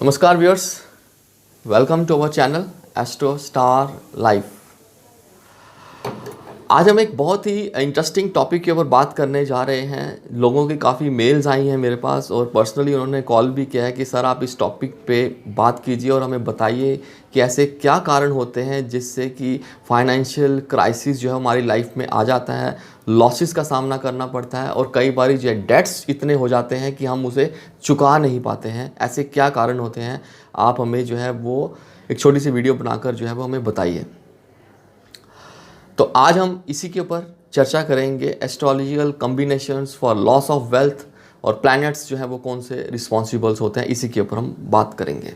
नमस्कार viewers, welcome to our channel Astro Star Life. आज हम एक बहुत ही इंटरेस्टिंग टॉपिक के ऊपर बात करने जा रहे हैं। लोगों की काफ़ी मेल्स आई हैं मेरे पास और पर्सनली उन्होंने कॉल भी किया है कि सर आप इस टॉपिक पे बात कीजिए और हमें बताइए कि ऐसे क्या कारण होते हैं जिससे कि फाइनेंशियल क्राइसिस जो है हमारी लाइफ में आ जाता है, लॉसेस का सामना करना पड़ता है और कई बार जो डेट्स इतने हो जाते हैं कि हम उसे चुका नहीं पाते हैं। ऐसे क्या कारण होते हैं, आप हमें जो है वो एक छोटी सी वीडियो बनाकर जो है वो हमें बताइए। तो आज हम इसी के ऊपर चर्चा करेंगे। Astrological combinations for loss of wealth और प्लैनेट्स जो है वो कौन से रिस्पॉन्सिबल्स होते हैं, इसी के ऊपर हम बात करेंगे।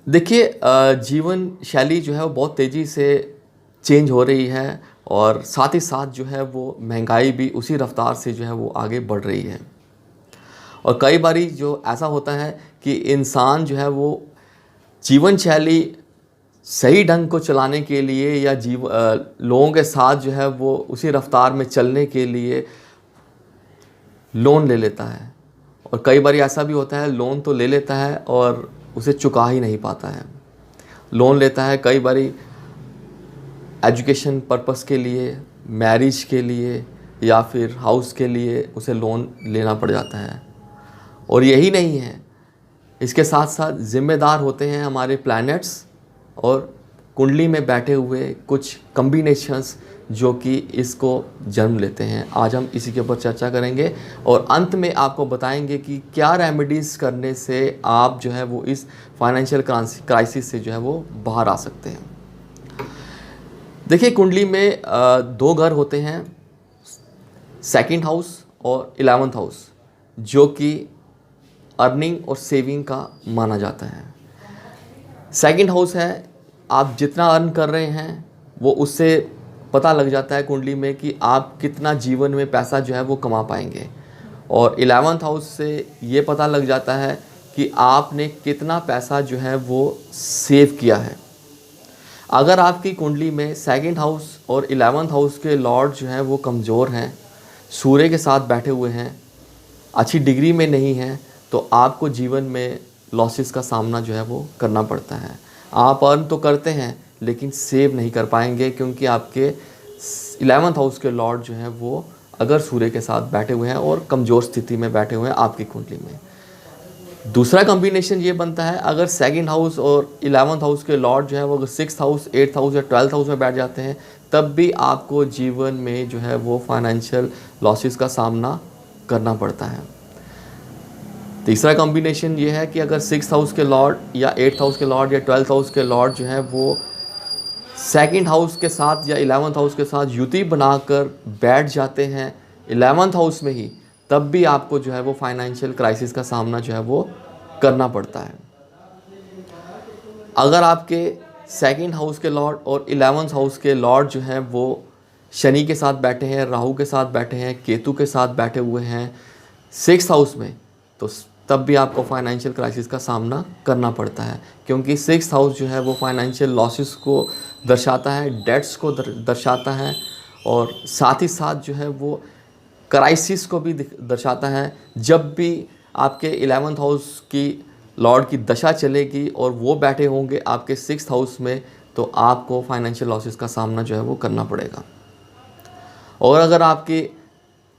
देखिए, जीवन शैली जो है वो बहुत तेज़ी से चेंज हो रही है और साथ ही साथ जो है वो महंगाई भी उसी रफ्तार से जो है वो आगे बढ़ रही है। और कई बारी जो ऐसा होता है कि इंसान जो है वो जीवन शैली सही ढंग को चलाने के लिए या लोगों के साथ जो है वो उसी रफ्तार में चलने के लिए लोन ले लेता है। और कई बार ऐसा भी होता है, लोन तो ले लेता है और उसे चुका ही नहीं पाता है। लोन लेता है कई बार एजुकेशन पर्पस के लिए, मैरिज के लिए या फिर हाउस के लिए उसे लोन लेना पड़ जाता है। और यही नहीं है, इसके साथ साथ जिम्मेदार होते हैं हमारे प्लैनेट्स और कुंडली में बैठे हुए कुछ कॉम्बिनेशंस जो कि इसको जन्म लेते हैं। आज हम इसी के ऊपर चर्चा करेंगे और अंत में आपको बताएंगे कि क्या रेमेडीज़ करने से आप जो है वो इस फाइनेंशियल क्राइसिस से जो है वो बाहर आ सकते हैं। देखिए, कुंडली में दो घर होते हैं, सेकंड हाउस और 11th हाउस, जो कि अर्निंग और सेविंग का माना जाता है। सेकंड हाउस है, आप जितना अर्न कर रहे हैं वो उससे पता लग जाता है कुंडली में कि आप कितना जीवन में पैसा जो है वो कमा पाएंगे। और 11th हाउस से ये पता लग जाता है कि आपने कितना पैसा जो है वो सेव किया है। अगर आपकी कुंडली में सेकंड हाउस और 11th हाउस के लॉर्ड जो हैं वो कमज़ोर हैं, सूर्य के साथ बैठे हुए हैं, अच्छी डिग्री में नहीं हैं, तो आपको जीवन में लॉसेस का सामना जो है वो करना पड़ता है। आप अर्न तो करते हैं लेकिन सेव नहीं कर पाएंगे, क्योंकि आपके 11th हाउस के लॉर्ड जो हैं वो अगर सूर्य के साथ बैठे हुए हैं और कमज़ोर स्थिति में बैठे हुए हैं आपकी कुंडली में। दूसरा कॉम्बिनेशन ये बनता है, अगर सेकंड हाउस और 11th हाउस के लॉर्ड जो है वो अगर 6th हाउस, 8th हाउस या 12th हाउस में बैठ जाते हैं, तब भी आपको जीवन में जो है वो फाइनेंशियल लॉसेस का सामना करना पड़ता है। तीसरा कॉम्बिनेशन ये है कि अगर 6th हाउस के लॉर्ड या 8th हाउस के लॉर्ड या 12th हाउस के लॉर्ड जो है वो सेकंड हाउस के साथ या 11th हाउस के साथ युति बनाकर बैठ जाते हैं 11th हाउस में ही, तब भी आपको जो है वो फाइनेंशियल क्राइसिस का सामना जो है वो करना पड़ता है। अगर आपके सेकंड हाउस के लॉर्ड और 11th हाउस के लॉर्ड जो हैं वो शनि के साथ बैठे हैं, राहु के साथ बैठे हैं, केतु के साथ बैठे हुए हैं 6th हाउस में, तो तब भी आपको फाइनेंशियल क्राइसिस का सामना करना पड़ता है। क्योंकि 6th हाउस जो है वो फाइनेंशियल लॉसेस को दर्शाता है, डेट्स को दर्शाता है और साथ ही साथ जो है वो क्राइसिस को भी दर्शाता है। जब भी आपके 11th हाउस की लॉर्ड की दशा चलेगी और वो बैठे होंगे आपके 6th हाउस में, तो आपको फाइनेंशियल लॉसेस का सामना जो है वो करना पड़ेगा। और अगर आपकी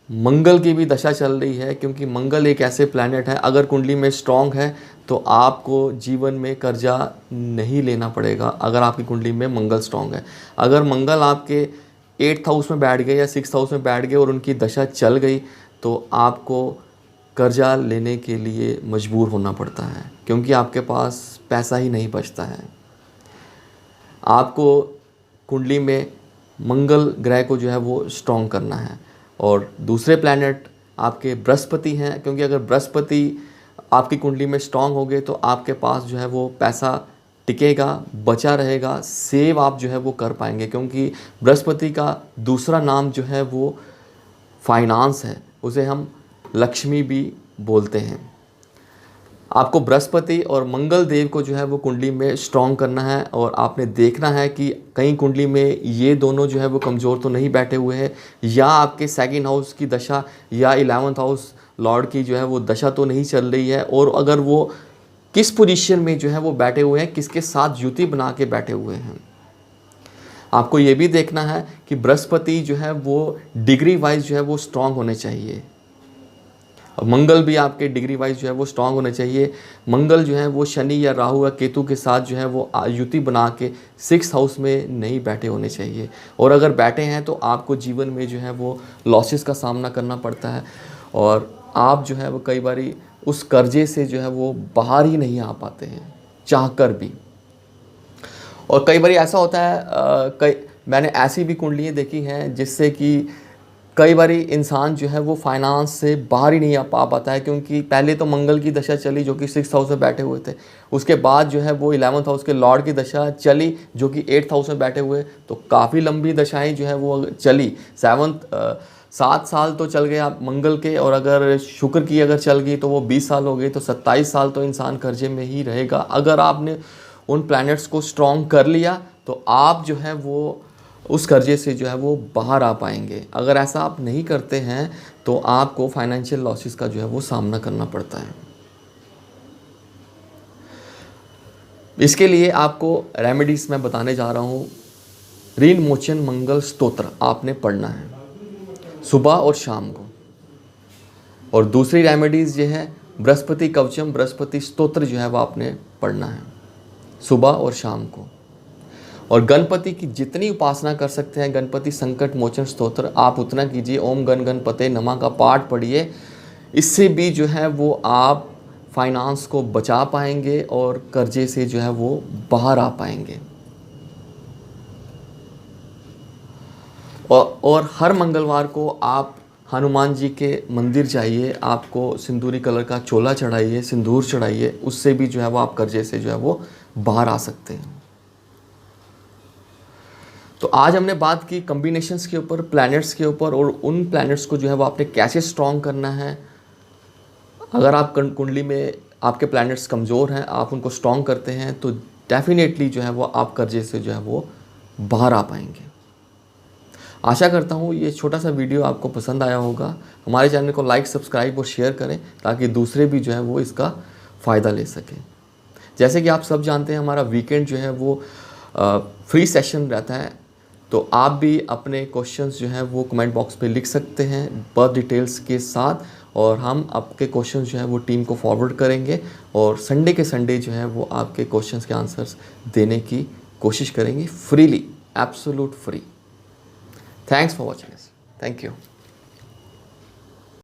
मंगल की भी दशा चल रही है, क्योंकि मंगल एक ऐसे प्लैनेट है, अगर कुंडली में स्ट्रॉन्ग है तो आपको जीवन में कर्जा नहीं लेना पड़ेगा। अगर आपकी कुंडली में मंगल स्ट्रॉन्ग है, अगर मंगल आपके 8th हाउस में बैठ गए या 6th हाउस में बैठ गए और उनकी दशा चल गई, तो आपको कर्जा लेने के लिए मजबूर होना पड़ता है, क्योंकि आपके पास पैसा ही नहीं बचता है। आपको कुंडली में मंगल ग्रह को जो है वो स्ट्रॉन्ग करना है। और दूसरे प्लैनेट आपके बृहस्पति हैं, क्योंकि अगर बृहस्पति आपकी कुंडली में स्ट्रॉन्ग हो गए तो आपके पास जो है वो पैसा टिकेगा, बचा रहेगा, सेव आप जो है वो कर पाएंगे। क्योंकि बृहस्पति का दूसरा नाम जो है वो फाइनेंस है, उसे हम लक्ष्मी भी बोलते हैं। आपको बृहस्पति और मंगल देव को जो है वो कुंडली में स्ट्रॉन्ग करना है और आपने देखना है कि कहीं कुंडली में ये दोनों जो है वो कमज़ोर तो नहीं बैठे हुए हैं, या आपके सेकंड हाउस की दशा या 11th हाउस लॉर्ड की जो है वो दशा तो नहीं चल रही है। और अगर वो किस पोजीशन में जो है वो बैठे हुए हैं, किसके साथ युति बना के बैठे हुए हैं। आपको ये भी देखना है कि बृहस्पति जो है वो डिग्री वाइज जो है वो स्ट्रांग होने चाहिए, और मंगल भी आपके डिग्री वाइज जो है वो स्ट्रांग होने चाहिए। मंगल जो है वो शनि या राहु या केतु के साथ जो है वो युति बना के 6th हाउस में नहीं बैठे होने चाहिए, और अगर बैठे हैं तो आपको जीवन में जो है वो लॉसेस का सामना करना पड़ता है, और आप जो है वो कई बारी उस कर्जे से जो है वो बाहर ही नहीं आ पाते हैं चाह कर भी। और कई बारी ऐसा होता है, मैंने ऐसी भी कुंडलियाँ देखी हैं जिससे कि कई बारी इंसान जो है वो फाइनेंस से बाहर ही नहीं आ पाता है, क्योंकि पहले तो मंगल की दशा चली जो कि 6th हाउस में बैठे हुए थे, उसके बाद जो है वो 11th हाउस के लॉर्ड की दशा चली जो कि 8th हाउस में बैठे हुए, तो काफ़ी लंबी दशाएं जो है वो चली। 7 साल तो चल गए आप मंगल के, और अगर शुक्र की अगर चल गई तो वो 20 साल हो गए, तो 27 साल तो इंसान कर्जे में ही रहेगा। अगर आपने उन प्लैनेट्स को स्ट्रॉन्ग कर लिया तो आप जो है वो उस कर्जे से जो है वो बाहर आ पाएंगे। अगर ऐसा आप नहीं करते हैं तो आपको फाइनेंशियल लॉसेस का जो है वो सामना करना पड़ता है। इसके लिए आपको रेमेडीज मैं बताने जा रहा हूँ। ऋण मोचन मंगल स्तोत्र आपने पढ़ना है सुबह और शाम को, और दूसरी रेमेडीज ये है बृहस्पति कवचम बृहस्पति स्तोत्र जो है वो आपने पढ़ना है सुबह और शाम को। और गणपति की जितनी उपासना कर सकते हैं, गणपति संकट मोचन स्तोत्र आप उतना कीजिए। ओम गण गणपते नमः का पाठ पढ़िए, इससे भी जो है वो आप फाइनेंस को बचा पाएंगे और कर्जे से जो है वो बाहर आ पाएंगे। और हर मंगलवार को आप हनुमान जी के मंदिर जाइए, आपको सिंदूरी कलर का चोला चढ़ाइए, सिंदूर चढ़ाइए, उससे भी जो है वो आप कर्जे से जो है वो बाहर आ सकते हैं। तो आज हमने बात की कॉम्बिनेशंस के ऊपर, प्लैनेट्स के ऊपर, और उन प्लैनेट्स को जो है वो आपने कैसे स्ट्रॉन्ग करना है। अगर आप कुंडली में आपके प्लैनेट्स कमज़ोर हैं, आप उनको स्ट्रॉन्ग करते हैं तो डेफिनेटली जो है वो आप कर्जे से जो है वो बाहर आ पाएंगे। आशा करता हूँ ये छोटा सा वीडियो आपको पसंद आया होगा। हमारे चैनल को लाइक, सब्सक्राइब और शेयर करें ताकि दूसरे भी जो है वो इसका फ़ायदा ले सकें। जैसे कि आप सब जानते हैं हमारा वीकेंड जो है वो फ्री सेशन रहता है, तो आप भी अपने क्वेश्चंस जो हैं वो कमेंट बॉक्स पे लिख सकते हैं बर्थ डिटेल्स के साथ, और हम आपके क्वेश्चंस जो हैं वो टीम को फॉरवर्ड करेंगे, और संडे के संडे जो है वो आपके क्वेश्चंस के आंसर्स देने की कोशिश करेंगे freely, absolute free. Thanks for watching us. Thank you.